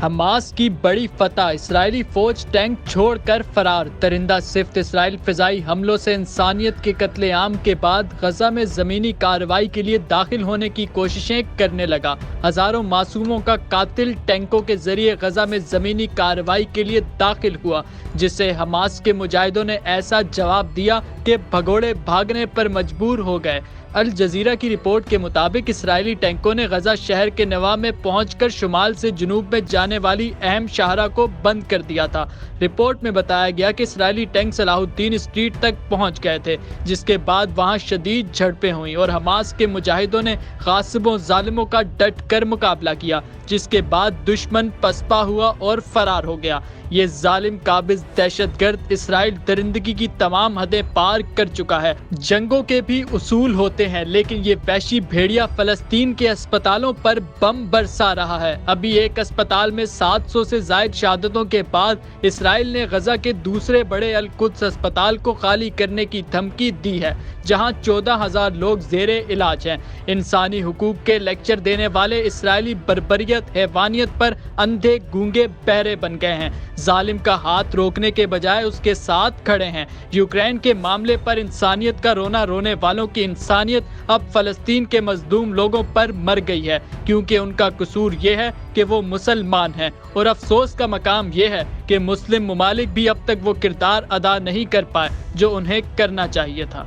Hamas کی بڑی فتح، اسرائیلی فوج ٹینک چھوڑ کر فرار۔ درندہ صفت اسرائیل فضائی حملوں سے انسانیت کے قتل عام کے بعد غزہ میں زمینی کارروائی کے لیے داخل ہونے کی کوششیں کرنے لگا۔ ہزاروں معصوموں کا قاتل ٹینکوں کے ذریعے غزہ میں زمینی کارروائی کے لیے داخل ہوا، جس سے حماس کے مجاہدوں نے ایسا جواب دیا کہ بھگوڑے بھاگنے پر مجبور ہو گئے۔ الجزیرہ کی رپورٹ کے مطابق اسرائیلی ٹینکوں نے غزہ شہر کے نواح میں پہنچ کر شمال سے جنوب میں جانے والی اہم شاہراہ کو بند کر دیا تھا۔ رپورٹ میں بتایا گیا کہ اسرائیلی ٹینک صلاح الدین اسٹریٹ تک پہنچ گئے تھے، جس کے بعد وہاں شدید جھڑپیں ہوئیں اور حماس کے مجاہدوں نے غاصبوں ظالموں کا ڈٹ کر مقابلہ کیا، جس کے بعد دشمن پسپا ہوا اور فرار ہو گیا۔ یہ ظالم قابض دہشت گرد اسرائیل درندگی کی تمام حدیں پار کر چکا ہے۔ جنگوں کے بھی اصول ہوتے ہیں، لیکن یہ وحشی بھیڑیا فلسطین کے اسپتالوں پر بم برسا رہا ہے۔ ابھی ایک اسپتال میں 700 سے زائد شہادتوں کے بعد اسرائیل نے غزہ کے دوسرے بڑے القدس اسپتال کو خالی کرنے کی دھمکی دی ہے، جہاں 14,000 لوگ زیر علاج ہیں۔ انسانی حقوق کے لیکچر دینے والے اسرائیلی بربریت، حیوانیت پر اندھے گونگے بہرے بن گئے ہیں۔ ظالم کا ہاتھ روکنے کے بجائے اس کے ساتھ کھڑے ہیں۔ یوکرین کے معاملے پر انسانیت کا رونا رونے والوں کی انسانیت اب فلسطین کے مظلوم لوگوں پر مر گئی ہے، کیونکہ ان کا قصور یہ ہے کہ وہ مسلمان ہیں، اور افسوس کا مقام یہ ہے کہ مسلم ممالک بھی اب تک وہ کردار ادا نہیں کر پائے جو انہیں کرنا چاہیے تھا۔